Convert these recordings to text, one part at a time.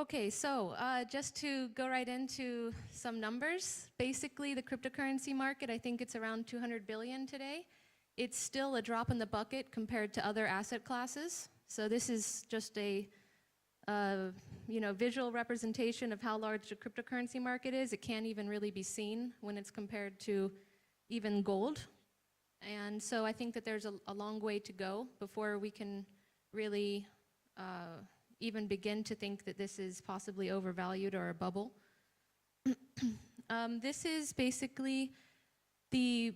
Okay, so just to go right into some numbers, basically the cryptocurrency market, I think it's around 200 billion today. It's still a drop in the bucket compared to other asset classes. So this is just a visual representation of how large the cryptocurrency market is. It can't even really be seen when it's compared to even gold. And so I think that there's a long way to go before we can really even begin to think that this is possibly overvalued or a bubble. This is basically the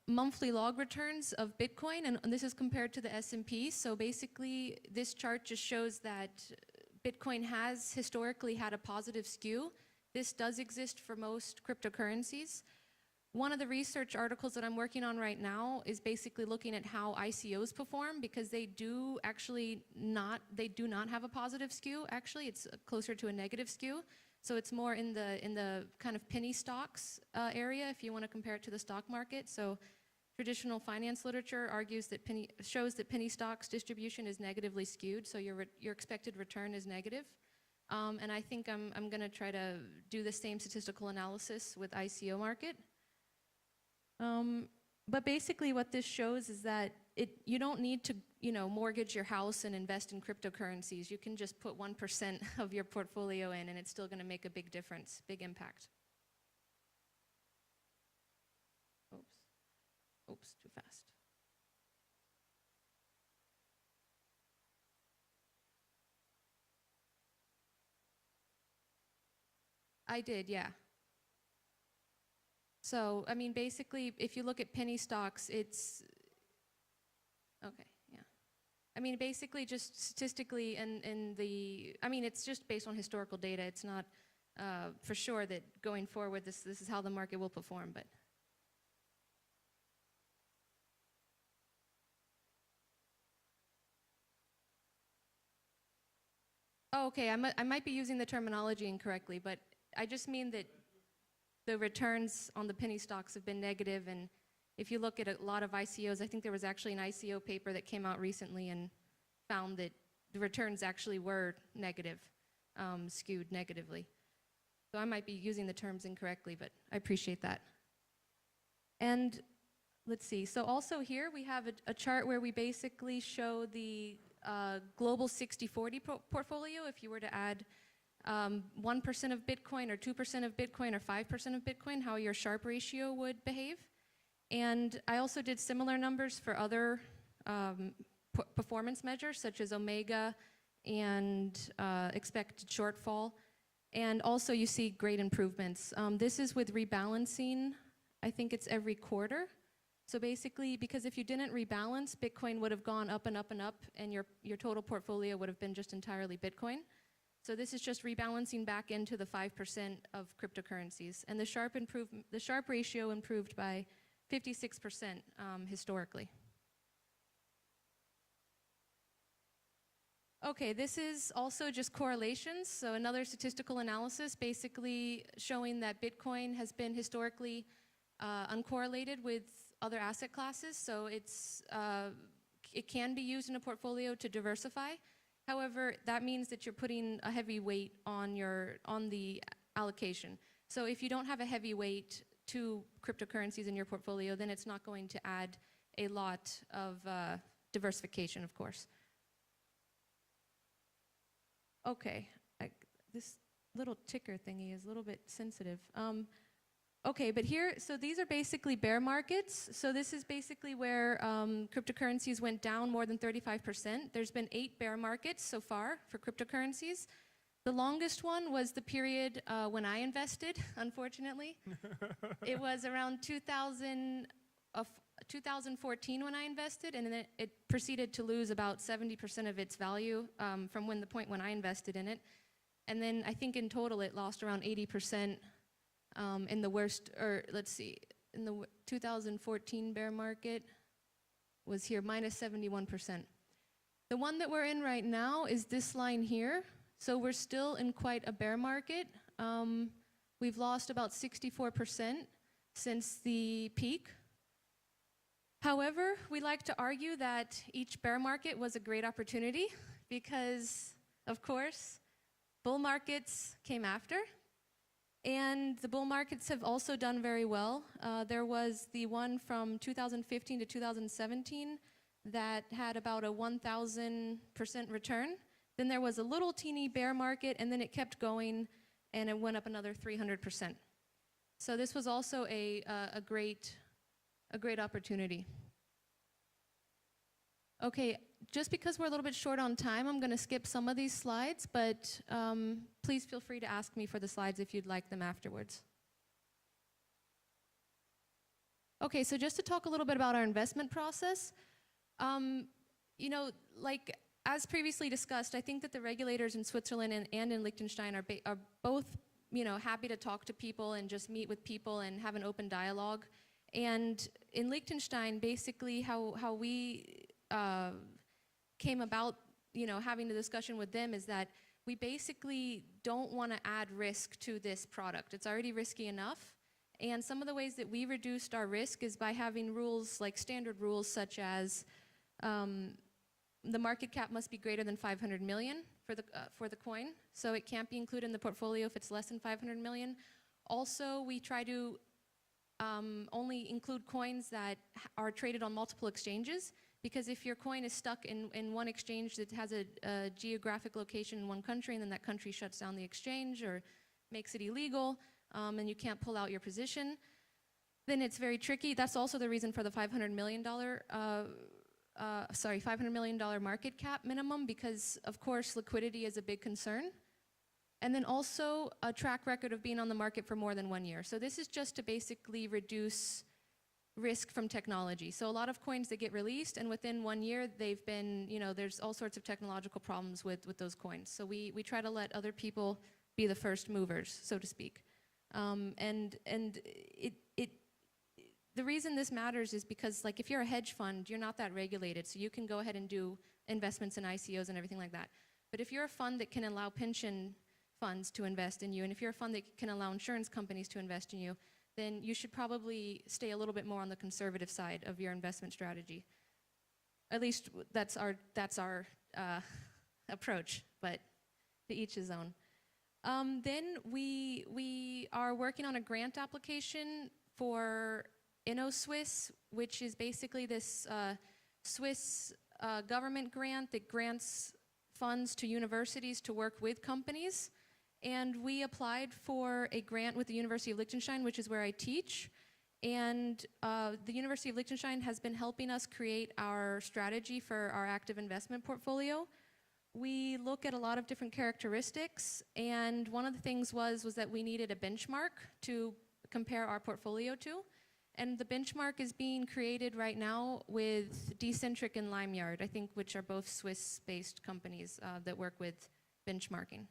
monthly log returns of Bitcoin, and this is compared to the S&P. So basically, this chart just shows that Bitcoin has historically had a positive skew. This does exist for most cryptocurrencies. One of the research articles that I'm working on right now is basically looking at how ICOs perform, because they do not have a positive skew. Actually, it's closer to a negative skew. So it's more in the kind of penny stocks area if you want to compare it to the stock market. So traditional finance literature shows that penny stocks distribution is negatively skewed, so your expected return is negative. And I think I'm going to try to do the same statistical analysis with ICO market. But basically what this shows is that you don't need to mortgage your house and invest in cryptocurrencies. You can just put 1% of your portfolio in and it's still going to make a big difference, big impact. Oops, too fast. I did, yeah. So, I mean, basically, if you look at penny stocks, it's, okay, yeah. I mean, basically just statistically it's just based on historical data. It's not for sure that going forward, this is how the market will perform, but. Oh, okay, I might be using the terminology incorrectly, but I just mean that the returns on the penny stocks have been negative, and if you look at a lot of ICOs, I think there was actually an ICO paper that came out recently and found that the returns actually were negative, skewed negatively. So I might be using the terms incorrectly, but I appreciate that. And let's see, so also here we have a chart where we basically show the global 60-40 portfolio. If you were to add 1% of Bitcoin or 2% of Bitcoin or 5% of Bitcoin, how your Sharpe ratio would behave. And I also did similar numbers for other performance measures such as omega and expected shortfall. And also you see great improvements. This is with rebalancing. I think it's every quarter. So basically, because if you didn't rebalance, Bitcoin would have gone up and up and up, and your total portfolio would have been just entirely Bitcoin. So this is just rebalancing back into the 5% of cryptocurrencies. And the Sharpe ratio improved by 56% historically. Okay, this is also just correlations. So another statistical analysis basically showing that Bitcoin has been historically uncorrelated with other asset classes. So it can be used in a portfolio to diversify. However, that means that you're putting a heavy weight on the allocation. So if you don't have a heavy weight to cryptocurrencies in your portfolio, then it's not going to add a lot of diversification, of course. Okay, this little ticker thingy is a little bit sensitive. Okay, but here, so these are basically bear markets. So this is basically where cryptocurrencies went down more than 35%. There's been 8 bear markets so far for cryptocurrencies. The longest one was the period when I invested, unfortunately. It was around 2014 when I invested, and then it proceeded to lose about 70% of its value from the point when I invested in it. And then I think in total it lost around 80%. In the worst, or let's see, in the 2014 bear market was here, minus 71%. The one that we're in right now is this line here. So we're still in quite a bear market. We've lost about 64% since the peak. However, we like to argue that each bear market was a great opportunity because, of course, Bull markets came after, and the bull markets have also done very well. There was the one from 2015 to 2017 that had about a 1,000% return. Then there was a little teeny bear market, and then it kept going, and it went up another 300%. So this was also a great opportunity. Okay, just because we're a little bit short on time, I'm going to skip some of these slides, but please feel free to ask me for the slides if you'd like them afterwards. Okay, so just to talk a little bit about our investment process, you know, like as previously discussed, I think that the regulators in Switzerland and in Liechtenstein are both, you know, happy to talk to people and just meet with people and have an open dialogue. And in Liechtenstein, basically how we came about, you know, having the discussion with them is that we basically don't want to add risk to this product. It's already risky enough. And some of the ways that we reduced our risk is by having rules, like standard rules, such as the market cap must be greater than 500 million for the coin. So it can't be included in the portfolio if it's less than 500 million. Also, we try to only include coins that are traded on multiple exchanges, because if your coin is stuck in one exchange that has a geographic location in one country, and then that country shuts down the exchange or makes it illegal, and you can't pull out your position, then it's very tricky. That's also the reason for the $500 million market cap minimum, because of course liquidity is a big concern. And then also a track record of being on the market for more than 1 year. So this is just to basically reduce risk from technology. So a lot of coins that get released, and within 1 year they've been, you know, there's all sorts of technological problems with those coins. So we try to let other people be the first movers, so to speak. The reason this matters is because, like, if you're a hedge fund, you're not that regulated, so you can go ahead and do investments in ICOs and everything like that. But if you're a fund that can allow pension funds to invest in you, and if you're a fund that can allow insurance companies to invest in you, then you should probably stay a little bit more on the conservative side of your investment strategy. At least that's our approach, but to each his own. Then we are working on a grant application for InnoSwiss, which is basically this Swiss government grant that grants funds to universities to work with companies. And we applied for a grant with the University of Liechtenstein, which is where I teach. And the University of Liechtenstein has been helping us create our strategy for our active investment portfolio. We look at a lot of different characteristics, and one of the things was that we needed a benchmark to compare our portfolio to. And the benchmark is being created right now with Decentric and LimeYard, I think, which are both Swiss-based companies that work with benchmarking.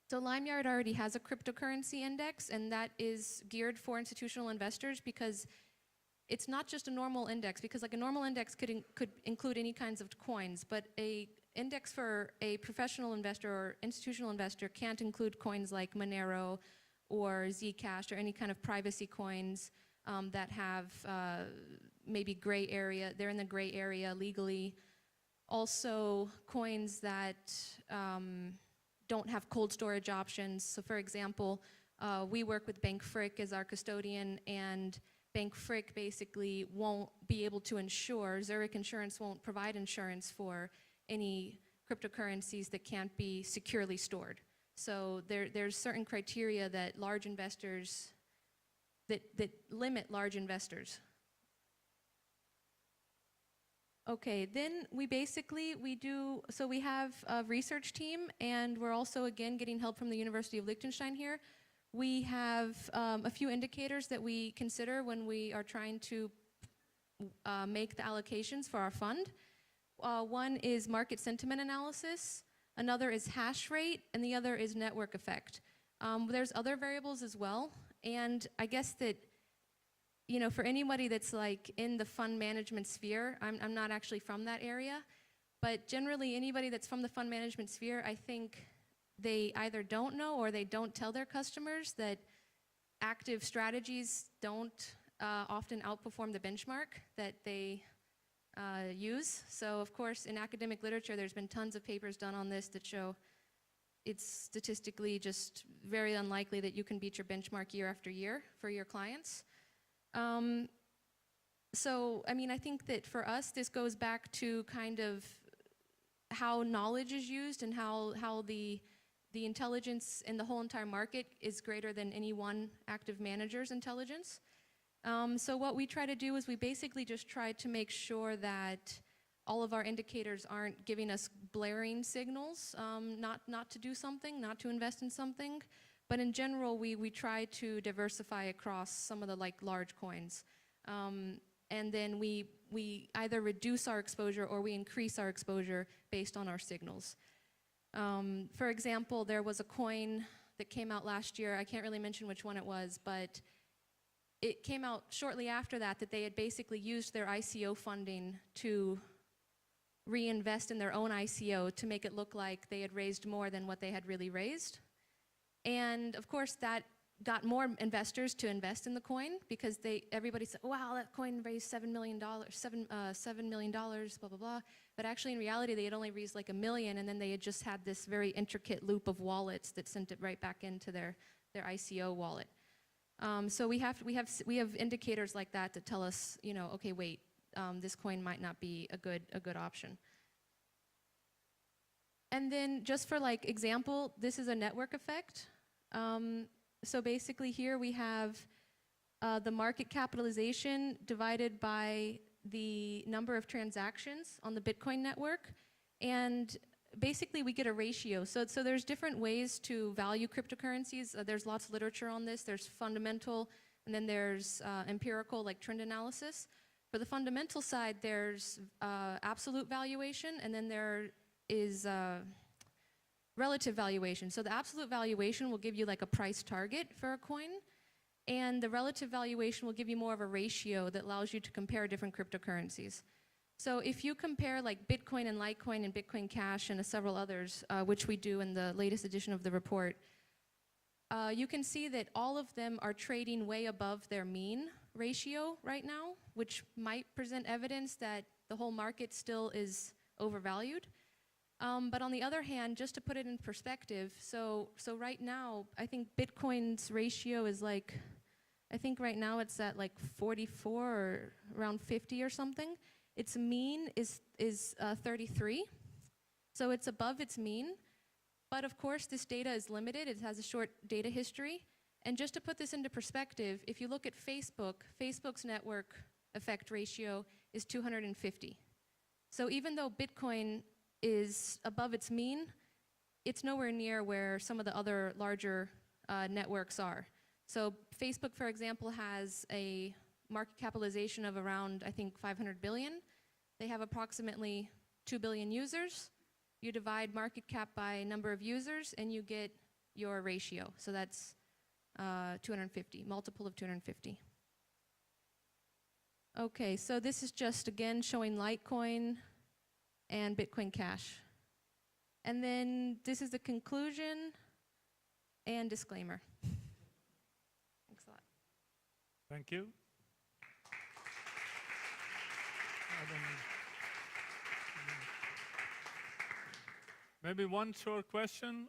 So LimeYard already has a cryptocurrency index, and that is geared for institutional investors because it's not just a normal index, because like a normal index could include any kinds of coins, but a index for a professional investor or institutional investor can't include coins like Monero or Zcash or any kind of privacy coins that have maybe gray area. They're in the gray area legally. Also, coins that don't have cold storage options. So for example, we work with Bank Frick as our custodian, and Bank Frick basically won't be able to insure, Zurich Insurance won't provide insurance for any cryptocurrencies that can't be securely stored. So there's certain criteria that large investors, that limit large investors. Okay, then we have a research team, and we're also, again, getting help from the University of Liechtenstein here. We have a few indicators that we consider when we are trying to make the allocations for our fund. One is market sentiment analysis, another is hash rate, and the other is network effect. There's other variables as well, and I guess that, you know, for anybody that's like in the fund management sphere, I'm not actually from that area, but generally anybody that's from the fund management sphere, I think they either don't know or they don't tell their customers that active strategies don't often outperform the benchmark that they use. So of course in academic literature there's been tons of papers done on this that show it's statistically just very unlikely that you can beat your benchmark year after year for your clients. So, I mean, I think that for us, this goes back to kind of how knowledge is used and how the intelligence in the whole entire market is greater than any one active manager's intelligence. So what we try to do is we basically just try to make sure that all of our indicators aren't giving us blaring signals, not to do something, not to invest in something. But in general, we try to diversify across some of the large coins. And then we either reduce our exposure or we increase our exposure based on our signals. For example, there was a coin that came out last year. I can't really mention which one it was, but it came out shortly after that they had basically used their ICO funding to reinvest in their own ICO to make it look like they had raised more than what they had really raised. And of course, that got more investors to invest in the coin because everybody said, wow, that coin raised $7 million, $7 million, blah, blah, blah. But actually, in reality, they had only raised like $1 million, and then they had just had this very intricate loop of wallets that sent it right back into their ICO wallet. So we have indicators like that that tell us, you know, okay, wait, this coin might not be a good option. And then just for like example, this is a network effect. So basically here we have the market capitalization divided by the number of transactions on the Bitcoin network. And basically we get a ratio. So there's different ways to value cryptocurrencies. There's lots of literature on this. There's fundamental, and then there's empirical, like trend analysis. For the fundamental side, there's absolute valuation, and then there is relative valuation. So the absolute valuation will give you like a price target for a coin, and the relative valuation will give you more of a ratio that allows you to compare different cryptocurrencies. So if you compare like Bitcoin and Litecoin and Bitcoin Cash and several others, which we do in the latest edition of the report, you can see that all of them are trading way above their mean ratio right now, which might present evidence that the whole market still is overvalued. But on the other hand, just to put it in perspective, so right now, I think Bitcoin's ratio is like, I think right now it's at like 44 or around 50 or something. Its mean is 33, so it's above its mean. But of course, this data is limited. It has a short data history. And just to put this into perspective, if you look at Facebook, Facebook's network effect ratio is 250. So even though Bitcoin is above its mean, it's nowhere near where some of the other larger networks are. So Facebook, for example, has a market capitalization of around, I think, 500 billion. They have approximately 2 billion users. You divide market cap by number of users, and you get your ratio. So that's 250, multiple of 250. Okay, so this is just, again, showing Litecoin and Bitcoin Cash. And then this is the conclusion and disclaimer. Thanks a lot. Thank you. Maybe one short question,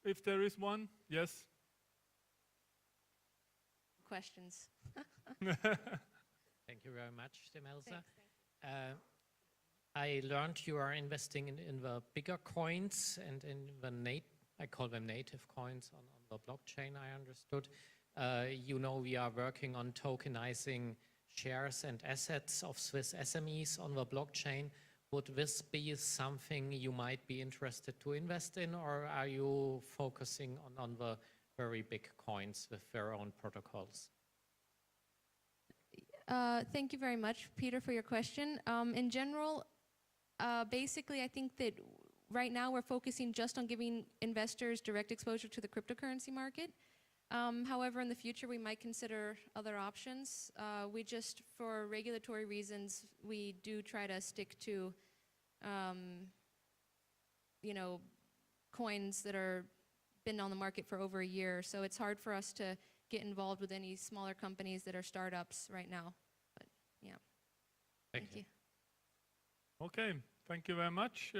if there is one. Yes? Questions. Thank you very much, Demelza. I learned you are investing in the bigger coins and in the I call them native coins on the blockchain, I understood. You know, we are working on tokenizing shares and assets of Swiss SMEs on the blockchain. Would this be something you might be interested to invest in, or are you focusing on the very big coins with their own protocols? Thank you very much, Peter, for your question. In general, basically, I think that right now we're focusing just on giving investors direct exposure to the cryptocurrency market. However, in the future, we might consider other options. We just, for regulatory reasons, we do try to stick to, you know, coins that are been on the market for over a year. So it's hard for us to get involved with any smaller companies that are startups right now. But yeah, thank you. Okay, thank you very much.